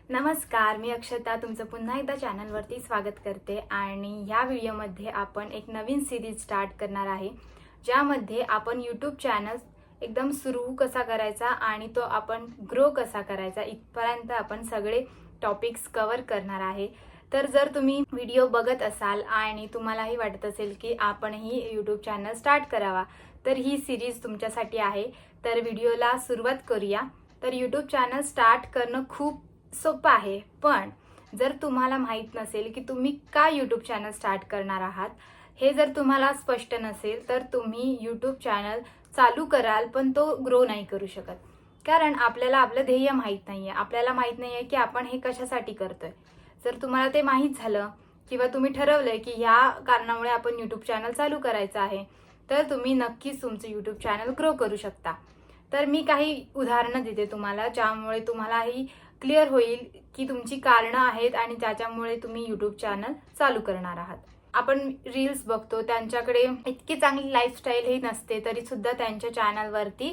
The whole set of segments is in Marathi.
नमस्कार, मी अक्षता तुमचं पुन्हा एकदा चॅनलवरती स्वागत करते आणि ह्या व्हिडिओमध्ये आपण एक नवीन सिरीज स्टार्ट करणार आहे, ज्यामध्ये आपण यूट्यूब चॅनल एकदम सुरू कसा करायचा आणि तो आपण ग्रो कसा करायचा इथपर्यंत आपण सगळे टॉपिक्स कव्हर करणार आहे। तर जर तुम्ही व्हिडिओ बघत असाल आणि तुम्हालाही वाटत असेल की आपणही यूट्यूब चॅनल स्टार्ट करावा, तर ही सिरीज तुमच्यासाठी आहे। तर व्हिडिओला सुरुवात करूया। तर यूट्यूब चॅनल स्टार्ट करणं खूप सोपं आहे, पण जर तुम्हाला माहित नसेल की तुम्ही का यूट्यूब चॅनल स्टार्ट करणार आहात, हे जर तुम्हाला स्पष्ट नसेल तर तुम्ही यूट्यूब चॅनल चालू कराल पण तो ग्रो नाही करू शकत। कारण आपल्याला आपलं ध्येय माहित नाहीये, आपल्याला माहित नाहीये की आपण हे कशासाठी करतोय। जर तुम्हाला ते माहित झालं किंवा तुम्ही ठरवलंय की ह्या कारणामुळे आपण यूट्यूब चॅनल चालू करायचं आहे, तर तुम्ही नक्कीच तुमचं यूट्यूब चॅनल ग्रो करू शकता। तर मी काही उदाहरणं देते तुम्हाला, ज्यामुळे तुम्हालाही क्लिअर होईल की तुमची कारणं आहेत आणि त्याच्यामुळे तुम्ही यूट्यूब चॅनल चालू करणार आहात। आपण रील्स बघतो, त्यांच्याकडे इतकी चांगली लाईफस्टाईल ही नसते, तरी सुद्धा त्यांच्या चॅनलवरती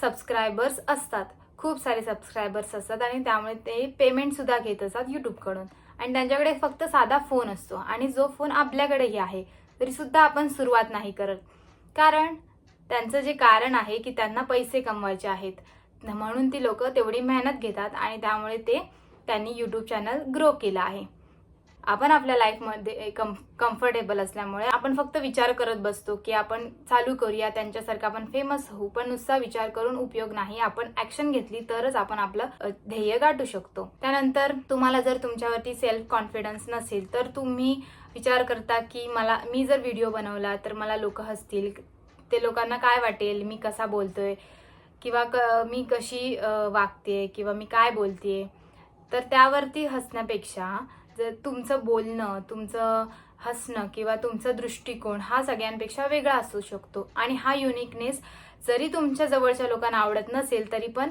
सबस्क्रायबर्स असतात, खूप सारे सबस्क्रायबर्स असतात आणि त्यामुळे ते पेमेंट सुद्धा घेत असतात यूट्यूबकडून। आणि त्यांच्याकडे फक्त साधा फोन असतो आणि जो फोन आपल्याकडेही आहे, तरी सुद्धा आपण सुरुवात नाही करत। कारण त्यांचं जे कारण आहे की त्यांना पैसे कमवायचे आहेत, म्हणून ती लोक तेवढी मेहनत घेतात आणि त्यामुळे त्यांनी यूट्यूब चॅनल ग्रो केला आहे। आपण आपल्या लाईफमध्ये कम्फर्टेबल असल्यामुळे आपण फक्त विचार करत बसतो की आपण चालू करूया, त्यांच्यासारखं आपण फेमस होऊ, पण नुसता विचार करून उपयोग नाही। आपण ऍक्शन घेतली तरच आपण आपलं ध्येय गाठू शकतो। त्यानंतर तुम्हाला जर तुमच्यावरती सेल्फ कॉन्फिडन्स नसेल, तर तुम्ही विचार करता की मी जर व्हिडिओ बनवला तर मला लोक हसतील, ते लोकांना काय वाटेल, मी कसा बोलतोय किंवा मी कशी वागते किंवा मी काय बोलतेय। तर त्यावरती हसण्यापेक्षा जर तुमचं बोलणं, तुमचं हसणं किंवा तुमचा दृष्टिकोन हा सगळ्यांपेक्षा वेगळा असू शकतो आणि हा युनिकनेस जरी तुमच्या जवळच्या लोकांना आवडत नसेल, तरी पण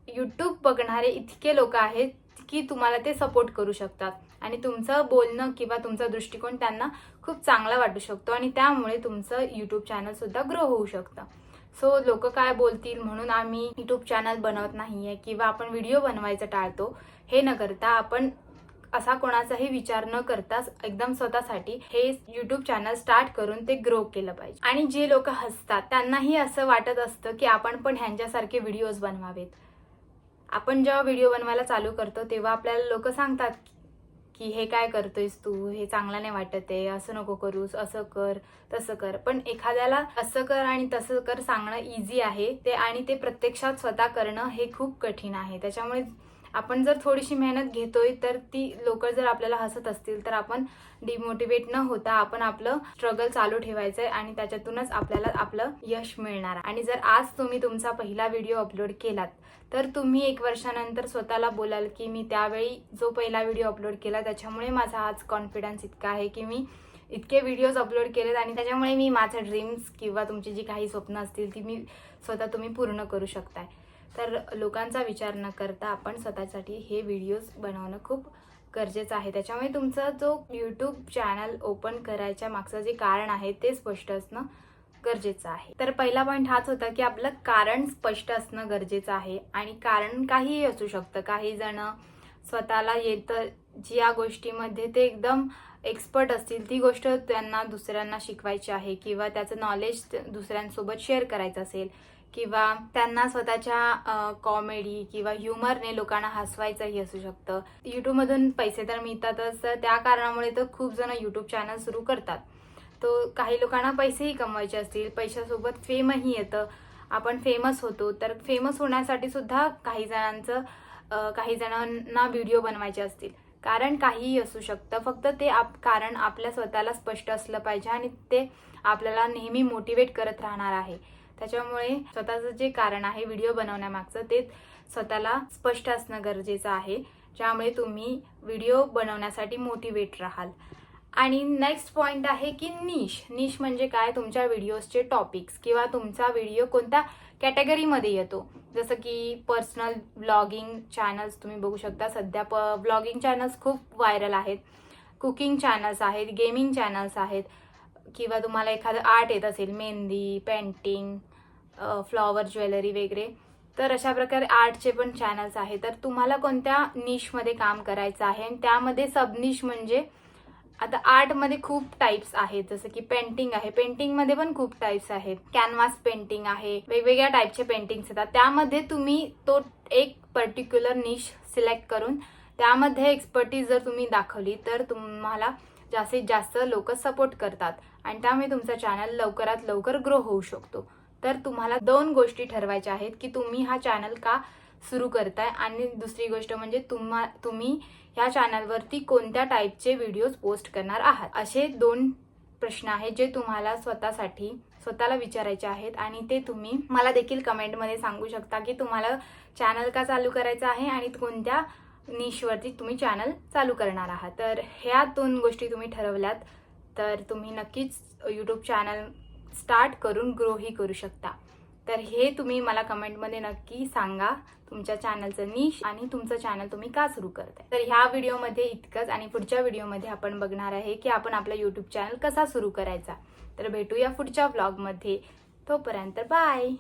यूट्यूब बघणारे इतके लोक आहेत की तुम्हाला ते सपोर्ट करू शकतात आणि तुमचं बोलणं किंवा तुमचा दृष्टिकोन त्यांना खूप चांगला वाटू शकतो आणि त्यामुळे तुमचं यूट्यूब चॅनल सुद्धा ग्रो होऊ शकतं। सो लोक काय बोलतील म्हणून आम्ही यूट्यूब चॅनल बनवत नाहीये किंवा आपण व्हिडिओ बनवायचं टाळतो, हे न करता आपण असा कोणाचाही विचार न करता एकदम स्वतःसाठी हे यूट्यूब चॅनल स्टार्ट करून ते ग्रो केलं पाहिजे। आणि जे लोक हसतात त्यांनाही असं वाटत असतं की आपण पण ह्यांच्यासारखे व्हिडिओज बनवावेत। आपण जेव्हा व्हिडिओ बनवायला चालू करतो तेव्हा आपल्याला लोक सांगतात की हे काय करतोयस तू, हे चांगलं नाही वाटत आहे, असं नको करूस, असं कर तसं कर। पण एखाद्याला असं कर आणि तसं कर सांगणं इझी आहे ते, आणि ते प्रत्यक्षात स्वतः करणं हे खूप कठीण आहे। त्याच्यामुळे आपण जर थोडीशी मेहनत घेतोय तर ती लोक जर आपल्याला हसत असतील तर आपण डिमोटिवेट न होता आपण आपलं स्ट्रगल चालू ठेवायचंय आणि त्याच्यातूनच आपल्याला आपलं यश मिळणार। आणि जर आज तुम्ही तुमचा पहिला व्हिडिओ अपलोड केलात, तर तुम्ही 1 वर्षानंतर स्वतःला बोलाल की मी त्यावेळी जो पहिला व्हिडिओ अपलोड केला त्याच्यामुळे माझा आज कॉन्फिडन्स इतका आहे की मी इतके व्हिडिओज अपलोड केलेत आणि त्याच्यामुळे मी माझं ड्रीम्स किंवा तुमची जी काही स्वप्न असतील ती तुम्ही पूर्ण करू शकताय। तर लोकांचा विचार न करता आपण स्वतःसाठी हे व्हिडिओज बनवणं खूप गरजेचं आहे। त्याच्यामुळे तुमचा जो यूट्यूब चॅनल ओपन करायच्या मागचं जे कारण आहे ते स्पष्ट असणं गरजेचं आहे। तर पहिला पॉईंट हाच होता की आपलं कारण स्पष्ट असणं गरजेचं आहे आणि कारण काहीही असू शकतं। काही जण स्वतःला येतं ज्या गोष्टीमध्ये ते एकदम एक्सपर्ट असतील ती गोष्ट त्यांना दुसऱ्यांना शिकवायची आहे किंवा त्याचं नॉलेज दुसऱ्यांसोबत शेअर करायचं असेल किंवा त्यांना स्वतःच्या कॉमेडी किंवा ह्युमरने लोकांना हसवायचंही असू शकतं। यूट्यूबमधून पैसे तर मिळतातच, तर त्या कारणामुळे तर खूप जण यूट्यूब चॅनल सुरू करतात। तो काही लोकांना पैसेही कमवायचे असतील, पैशासोबत फेमही येतं, आपण फेमस होतो। तर फेमस होण्यासाठी सुद्धा काही जणांना व्हिडिओ बनवायचे असतील, कारण काहीही असू शकतं, फक्त ते कारण आपल्या स्वतःला स्पष्ट असलं पाहिजे आणि ते आपल्याला नेहमी मोटिवेट करत राहणार आहे। त्याच्यामुळे स्वतःचं जे कारण आहे व्हिडिओ बनवण्यामागचं ते स्वतःला स्पष्ट असणं गरजेचं आहे, ज्यामुळे तुम्ही व्हिडिओ बनवण्यासाठी मोटिवेट राहाल। आणि नेक्स्ट पॉइंट आहे की निश म्हणजे काय, तुमच्या व्हिडिओजचे टॉपिक्स किंवा तुमचा व्हिडिओ कोणत्या कॅटेगरीमध्ये येतो। जसं की पर्सनल व्लॉगिंग चॅनल्स तुम्ही बघू शकता, सध्या व्लॉगिंग चॅनल्स खूप व्हायरल आहेत, कुकिंग चॅनल्स आहेत, गेमिंग चॅनल्स आहेत, किंवा तुम्हाला एखादं आर्ट येत असेल, मेहंदी, पेंटिंग, फ्लॉवर ज्वेलरी वगैरे, तर अशा प्रकारे आर्टचे पण चॅनल्स आहे. तर तुम्हाला कोणत्या निशमध्ये काम करायचं आहे आणि त्यामध्ये सब निश म्हणजे आता आर्टमध्ये खूप टाइप्स आहेत, जसं की पेंटिंग आहे. पेंटिंगमध्ये पण खूप टाइप्स आहेत. कॅनव्हास पेंटिंग आहे, वेगवेगळ्या टाइपचे पेंटिंग्स येतात. त्यामध्ये तुम्ही तो एक पर्टिक्युलर निश सिलेक्ट करून त्यामध्ये एक्सपर्टीज जर तुम्ही दाखवली तर तुम्हाला जास्तीत जास्त लोक सपोर्ट करतात आणि त्यामुळे तुमचा चॅनल लवकरात लवकर ग्रो होऊ शकतो. तर तुम्हाला 2 गोष्टी ठरवायच्या आहेत की तुम्ही हा चॅनल का सुरू करताय आणि दुसरी गोष्ट म्हणजे तुम्ही ह्या चॅनलवरती कोणत्या टाईपचे व्हिडिओज पोस्ट करणार आहात. असे 2 प्रश्न आहेत जे तुम्हाला स्वतःला विचारायचे आहेत आणि ते तुम्ही मला देखील कमेंटमध्ये सांगू शकता की तुम्हाला चॅनल का चालू करायचं आहे आणि कोणत्या निशवरती तुम्ही चॅनल चालू करणार आहात. तर ह्या 2 गोष्टी तुम्ही ठरवल्यात तर तुम्ही नक्कीच यूट्यूब चॅनल स्टार्ट करून ग्रोही करू शकता. तर हे तुम्ही मला कमेंटमध्ये नक्की सांगा तुमच्या चॅनलचं निश आणि तुमचं चॅनल तुम्ही का सुरू करताय. तर ह्या व्हिडिओमध्ये इतकंच आणि पुढच्या व्हिडिओमध्ये आपण बघणार आहे की आपण आपला यूट्यूब चॅनल कसा सुरू करायचा. तर भेटूया पुढच्या व्लॉगमध्ये. तोपर्यंत बाय.